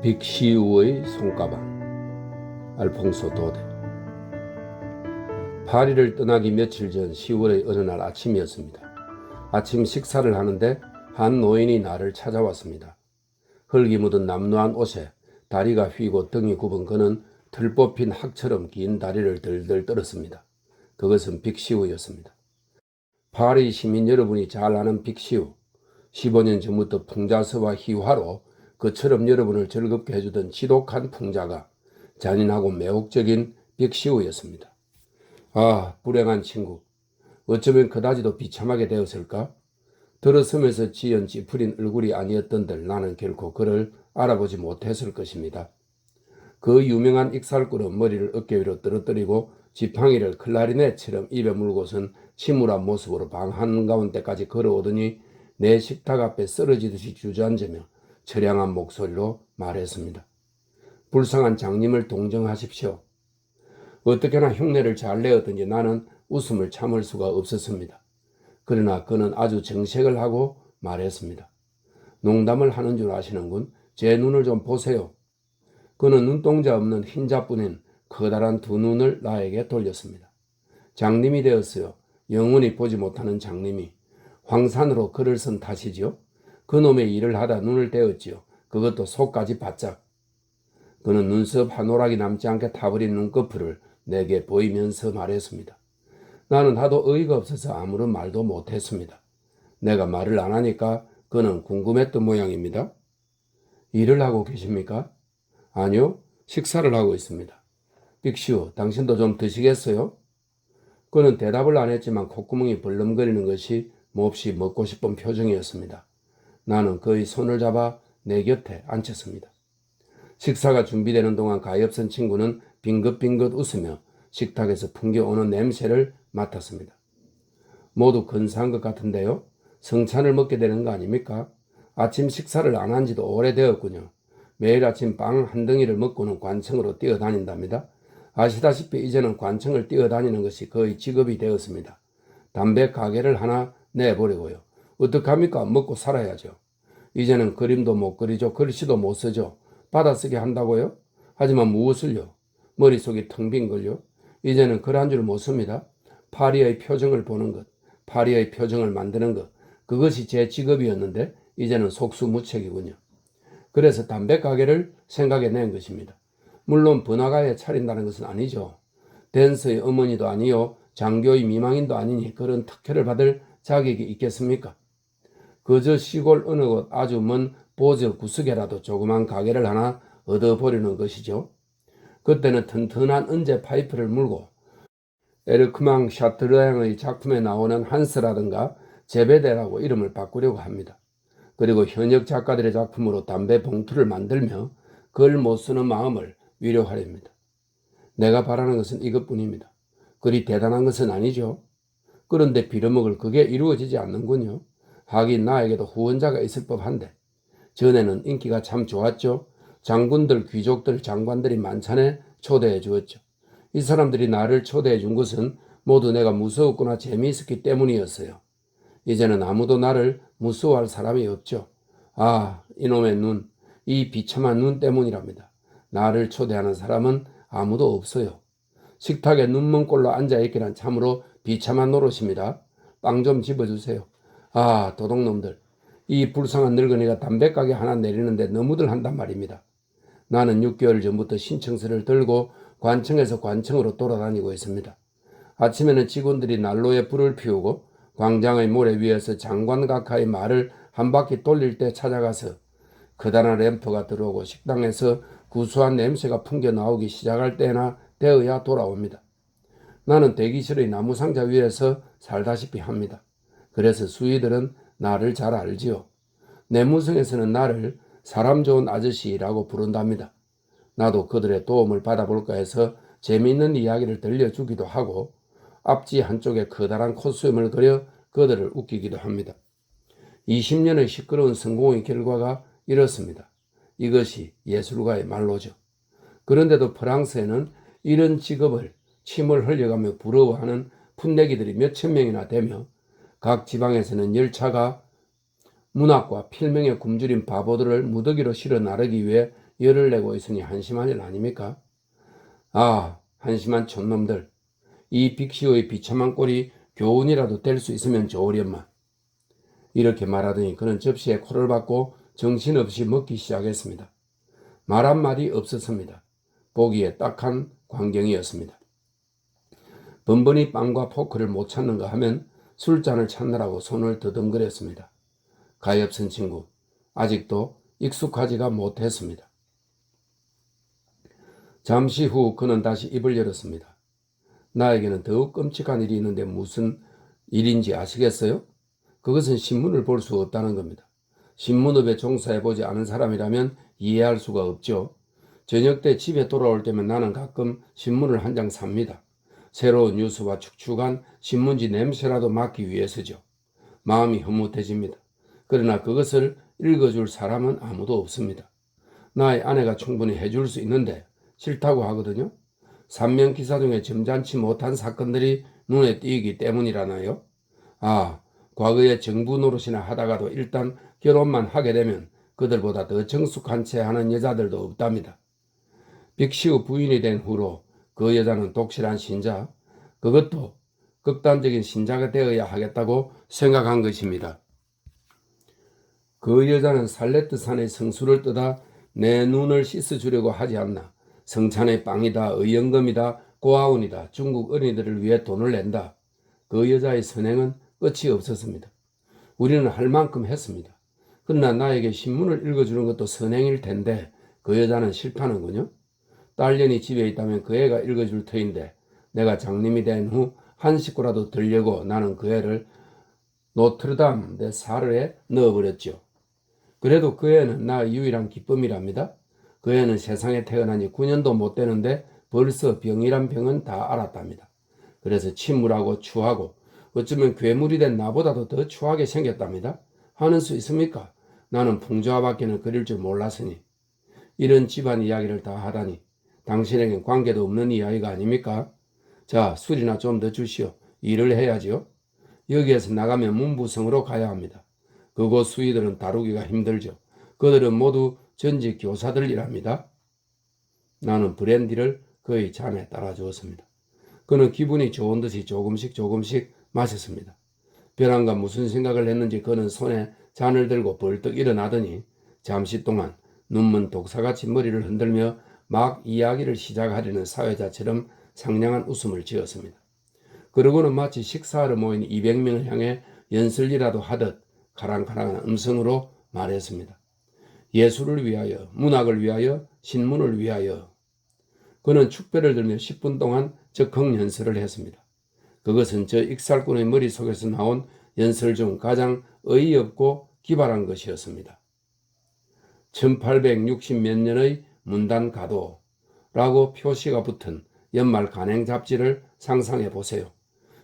빅시우의 손가방. 알퐁소 도데. 파리를 떠나기 며칠 전 10월의 어느 날 아침이었습니다. 아침 식사를 하는데 한 노인이 나를 찾아왔습니다. 흙이 묻은 남루한 옷에 다리가 휘고 등이 굽은 그는 틀 뽑힌 학처럼 긴 다리를 들들 떨었습니다. 그것은 빅시우였습니다. 파리 시민 여러분이 잘 아는 빅시우. 15년 전부터 풍자서와 희화로 그처럼 여러분을 즐겁게 해주던 지독한 풍자가 잔인하고 매혹적인 빅시우였습니다. 아, 불행한 친구. 어쩌면 그다지도 비참하게 되었을까? 들어서면서 지은 찌푸린 얼굴이 아니었던들 나는 결코 그를 알아보지 못했을 것입니다. 그 유명한 익살꾼은 머리를 어깨 위로 떨어뜨리고 지팡이를 클라리넷처럼 입에 물고선 침울한 모습으로 방 한가운데까지 걸어오더니 내 식탁 앞에 쓰러지듯이 주저앉으며 처량한 목소리로 말했습니다. 불쌍한 장님을 동정하십시오. 어떻게나 흉내를 잘 내었든지 나는 웃음을 참을 수가 없었습니다. 그러나 그는 아주 정색을 하고 말했습니다. 농담을 하는 줄 아시는군. 제 눈을 좀 보세요. 그는 눈동자 없는 흰자뿐인 커다란 두 눈을 나에게 돌렸습니다. 장님이 되었어요. 영원히 보지 못하는 장님이. 황산으로 글을 쓴 탓이지요. 그놈의 일을 하다 눈을 떼었지요. 그것도 속까지 바짝. 그는 눈썹 한 오락이 남지 않게 타버린 눈꺼풀을 내게 보이면서 말했습니다. 나는 하도 어이가 없어서 아무런 말도 못했습니다. 내가 말을 안 하니까 그는 궁금했던 모양입니다. 일을 하고 계십니까? 아니요, 식사를 하고 있습니다. 빅시우, 당신도 좀 드시겠어요? 그는 대답을 안 했지만 콧구멍이 벌렁거리는 것이 몹시 먹고 싶은 표정이었습니다. 나는 그의 손을 잡아 내 곁에 앉혔습니다. 식사가 준비되는 동안 가엾은 친구는 빙긋빙긋 웃으며 식탁에서 풍겨오는 냄새를 맡았습니다. 모두 근사한 것 같은데요? 성찬을 먹게 되는 거 아닙니까? 아침 식사를 안 한 지도 오래되었군요. 매일 아침 빵 한 덩이를 먹고는 관청으로 뛰어다닌답니다. 아시다시피 이제는 관청을 뛰어다니는 것이 거의 직업이 되었습니다. 담배 가게를 하나 내보려고요. 어떡합니까? 먹고 살아야죠. 이제는 그림도 못 그리죠. 글씨도 못 쓰죠. 받아쓰기 한다고요? 하지만 무엇을요? 머릿속이 텅 빈걸요? 이제는 글 한 줄 못 씁니다. 파리의 표정을 보는 것, 파리의 표정을 만드는 것, 그것이 제 직업이었는데 이제는 속수무책이군요. 그래서 담배 가게를 생각해 낸 것입니다. 물론 번화가에 차린다는 것은 아니죠. 댄스의 어머니도 아니요, 장교의 미망인도 아니니 그런 특혜를 받을 자격이 있겠습니까? 그저 시골 어느 곳 아주 먼 보저 구석에라도 조그만 가게를 하나 얻어보려는 것이죠. 그때는 튼튼한 은제 파이프를 물고 에르크망 샤트르앙의 작품에 나오는 한스라든가 제베데라고 이름을 바꾸려고 합니다. 그리고 현역 작가들의 작품으로 담배 봉투를 만들며 글 못 쓰는 마음을 위로하렵니다. 내가 바라는 것은 이것뿐입니다. 그리 대단한 것은 아니죠. 그런데 빌어먹을 그게 이루어지지 않는군요. 하긴 나에게도 후원자가 있을 법한데. 전에는 인기가 참 좋았죠. 장군들, 귀족들, 장관들이 만찬에 초대해 주었죠. 이 사람들이 나를 초대해 준 것은 모두 내가 무서웠거나 재미있었기 때문이었어요. 이제는 아무도 나를 무서워할 사람이 없죠. 아, 이놈의 눈, 이 비참한 눈 때문이랍니다. 나를 초대하는 사람은 아무도 없어요. 식탁에 눈먼 꼴로 앉아있기란 참으로 비참한 노릇입니다. 빵 좀 집어주세요. 아, 도둑놈들. 이 불쌍한 늙은이가 담배가게 하나 내리는데 너무들 한단 말입니다. 나는 6개월 전부터 신청서를 들고 관청에서 관청으로 돌아다니고 있습니다. 아침에는 직원들이 난로에 불을 피우고 광장의 모래 위에서 장관각하의 말을 한 바퀴 돌릴 때 찾아가서 커다란 램프가 들어오고 식당에서 구수한 냄새가 풍겨 나오기 시작할 때나 되어야 돌아옵니다. 나는 대기실의 나무상자 위에서 살다시피 합니다. 그래서 수의들은 나를 잘 알지요. 내 무성에서는 나를 사람 좋은 아저씨라고 부른답니다. 나도 그들의 도움을 받아볼까 해서 재미있는 이야기를 들려주기도 하고 앞지 한쪽에 커다란 콧수염을 그려 그들을 웃기기도 합니다. 20년의 시끄러운 성공의 결과가 이렇습니다. 이것이 예술가의 말로죠. 그런데도 프랑스에는 이런 직업을 침을 흘려가며 부러워하는 풋내기들이 몇천 명이나 되며 각 지방에서는 열차가 문학과 필명에 굶주린 바보들을 무더기로 실어 나르기 위해 열을 내고 있으니 한심한 일 아닙니까? 아, 한심한 촌놈들. 이 빅시오의 비참한 꼴이 교훈이라도 될 수 있으면 좋으련만. 이렇게 말하더니 그는 접시에 코를 박고 정신없이 먹기 시작했습니다. 말 한마디 없었습니다. 보기에 딱한 광경이었습니다. 번번이 빵과 포크를 못 찾는가 하면 술잔을 찾느라고 손을 더듬거렸습니다. 가엾은 친구, 아직도 익숙하지가 못했습니다. 잠시 후 그는 다시 입을 열었습니다. 나에게는 더욱 끔찍한 일이 있는데 무슨 일인지 아시겠어요? 그것은 신문을 볼 수 없다는 겁니다. 신문업에 종사해보지 않은 사람이라면 이해할 수가 없죠. 저녁 때 집에 돌아올 때면 나는 가끔 신문을 한 장 삽니다. 새로운 뉴스와 축축한 신문지 냄새라도 맡기 위해서죠. 마음이 흐뭇해집니다. 그러나 그것을 읽어줄 사람은 아무도 없습니다. 나의 아내가 충분히 해줄 수 있는데 싫다고 하거든요. 산면기사 중에 점잖지 못한 사건들이 눈에 띄기 때문이라나요? 아, 과거에 정부 노릇이나 하다가도 일단 결혼만 하게 되면 그들보다 더 정숙한 채 하는 여자들도 없답니다. 빅시우 부인이 된 후로 그 여자는 독실한 신자, 그것도 극단적인 신자가 되어야 하겠다고 생각한 것입니다. 그 여자는 살레트 산의 성수를 떠다 내 눈을 씻어주려고 하지 않나. 성찬의 빵이다, 의연금이다, 고아원이다, 중국 어린이들을 위해 돈을 낸다. 그 여자의 선행은 끝이 없었습니다. 우리는 할 만큼 했습니다. 그러나 나에게 신문을 읽어주는 것도 선행일 텐데 그 여자는 싫다는군요. 딸년이 집에 있다면 그 애가 읽어줄 터인데 내가 장님이 된 후 한 식구라도 들려고 나는 그 애를 노트르담 데 사르에 넣어버렸죠. 그래도 그 애는 나의 유일한 기쁨이랍니다. 그 애는 세상에 태어나니 9년도 못 되는데 벌써 병이란 병은 다 알았답니다. 그래서 침울하고 추하고 어쩌면 괴물이 된 나보다도 더 추하게 생겼답니다. 하는 수 있습니까? 나는 풍조화밖에는 그릴 줄 몰랐으니. 이런 집안 이야기를 다 하다니 당신에겐 관계도 없는 이야기가 아닙니까? 자, 술이나 좀 더 주시오. 일을 해야지요. 여기에서 나가면 문부성으로 가야 합니다. 그곳 수의들은 다루기가 힘들죠. 그들은 모두 전직 교사들이랍니다. 나는 브랜디를 그의 잔에 따라주었습니다. 그는 기분이 좋은 듯이 조금씩 마셨습니다. 벼랑과 무슨 생각을 했는지 그는 손에 잔을 들고 벌떡 일어나더니 잠시 동안 눈먼 독사같이 머리를 흔들며 막 이야기를 시작하려는 사회자처럼 상냥한 웃음을 지었습니다. 그러고는 마치 식사하러 모인 200명을 향해 연설이라도 하듯 가랑가랑한 음성으로 말했습니다. 예술을 위하여, 문학을 위하여, 신문을 위하여. 그는 축배를 들며 10분 동안 적흥 연설을 했습니다. 그것은 저 익살꾼의 머릿속에서 나온 연설 중 가장 어이없고 기발한 것이었습니다. 1860 몇 년의 문단 가도라고 표시가 붙은 연말 간행 잡지를 상상해 보세요.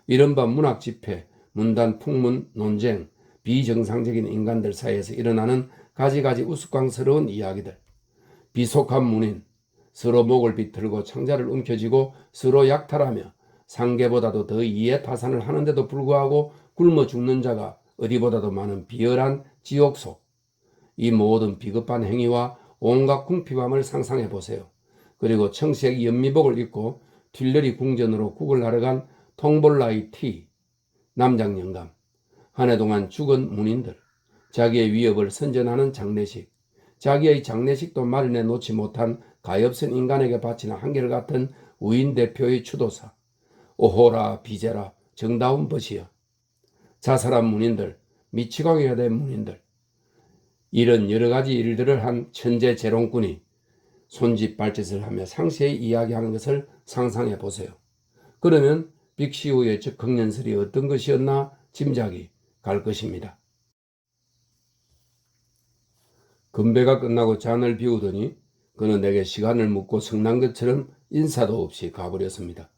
이른바 문학 집회, 문단 풍문, 논쟁, 비정상적인 인간들 사이에서 일어나는 가지가지 우스꽝스러운 이야기들, 비속한 문인, 서로 목을 비틀고 창자를 움켜쥐고 서로 약탈하며 상계보다도 더 이해타산을 하는데도 불구하고 굶어 죽는 자가 어디보다도 많은 비열한 지옥 속, 이 모든 비겁한 행위와 온갖 궁핍함을 상상해 보세요. 그리고 청색 연미복을 입고 튠러리 궁전으로 국을 하러 간 통볼라의 티, 남장 영감, 한 해 동안 죽은 문인들, 자기의 위협을 선전하는 장례식, 자기의 장례식도 마련해 놓지 못한 가엾은 인간에게 바치는 한결같은 우인 대표의 추도사, 오호라 비제라 정다운 벗이여, 자살한 문인들, 미치광이가 된 문인들, 이런 여러 가지 일들을 한 천재 재롱꾼이 손짓 발짓을 하며 상세히 이야기하는 것을 상상해 보세요. 그러면 빅시우의 적흥연설이 어떤 것이었나 짐작이 갈 것입니다. 건배가 끝나고 잔을 비우더니 그는 내게 시간을 묻고 성난 것처럼 인사도 없이 가버렸습니다.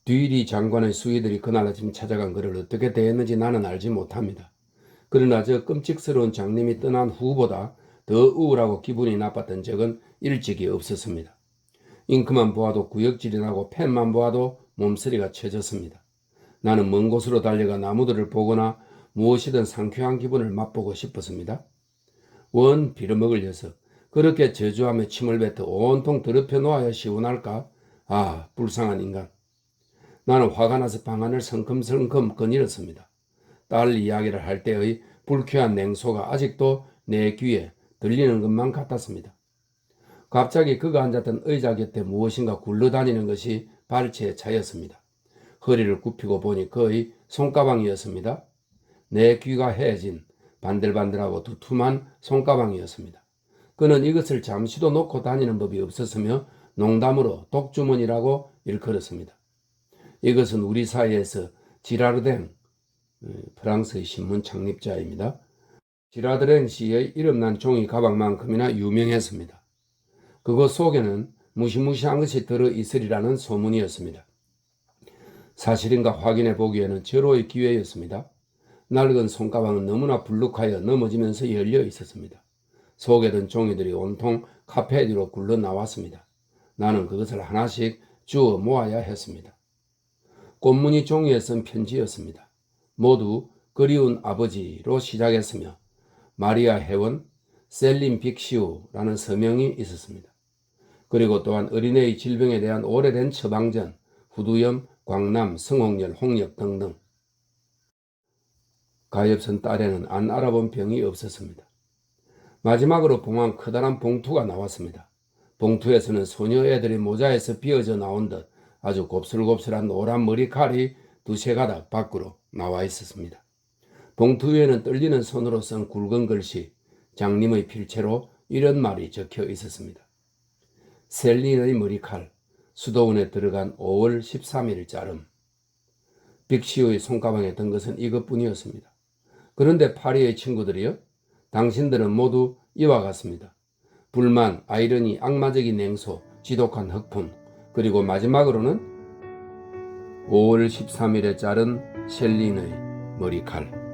뒤리 장관의 수의들이 그날 아침 찾아간 그를 어떻게 대했는지 나는 알지 못합니다. 그러나 저 끔찍스러운 장님이 떠난 후보다 더 우울하고 기분이 나빴던 적은 일찍이 없었습니다. 잉크만 보아도 구역질이 나고 펜만 보아도 몸서리가 쳐졌습니다. 나는 먼 곳으로 달려가 나무들을 보거나 무엇이든 상쾌한 기분을 맛보고 싶었습니다. 원 빌어먹을 녀석, 그렇게 저주하며 침을 뱉어 온통 더럽혀 놓아야 시원할까? 아, 불쌍한 인간. 나는 화가 나서 방안을 성큼성큼 거닐었습니다. 딸 이야기를 할 때의 불쾌한 냉소가 아직도 내 귀에 들리는 것만 같았습니다. 갑자기 그가 앉았던 의자 곁에 무엇인가 굴러다니는 것이 발치에 차였습니다. 허리를 굽히고 보니 그의 손가방이었습니다. 내 귀가 헤어진 반들반들하고 두툼한 손가방이었습니다. 그는 이것을 잠시도 놓고 다니는 법이 없었으며 농담으로 독주머니라고 일컬었습니다. 이것은 우리 사이에서 지라르댕, 프랑스의 신문 창립자입니다. 지라르댕 씨의 이름난 종이 가방만큼이나 유명했습니다. 그것 속에는 무시무시한 것이 들어있으리라는 소문이었습니다. 사실인가 확인해 보기에는 절호의 기회였습니다. 낡은 손가방은 너무나 불룩하여 넘어지면서 열려 있었습니다. 속에 든 종이들이 온통 카페 뒤로 굴러 나왔습니다. 나는 그것을 하나씩 주워 모아야 했습니다. 꽃무늬 종이에 쓴 편지였습니다. 모두 그리운 아버지로 시작했으며 마리아 회원, 셀린 빅시우라는 서명이 있었습니다. 그리고 또한 어린애의 질병에 대한 오래된 처방전, 후두염, 광남, 성홍열, 홍역 등등. 가엾은 딸에는 안 알아본 병이 없었습니다. 마지막으로 봉한 커다란 봉투가 나왔습니다. 봉투에서는 소녀애들의 모자에서 비어져 나온 듯 아주 곱슬곱슬한 노란 머리칼이 두세 가닥 밖으로 나와 있었습니다. 봉투 위에는 떨리는 손으로 쓴 굵은 글씨, 장님의 필체로 이런 말이 적혀 있었습니다. 셀린의 머리칼, 수도원에 들어간 5월 13일 자름. 빅시우의 손가방에 든 것은 이것뿐이었습니다. 그런데 파리의 친구들이요? 당신들은 모두 이와 같습니다. 불만, 아이러니, 악마적인 냉소, 지독한 흑푼, 그리고 마지막으로는 5월 13일에 자른 셀린의 머리칼.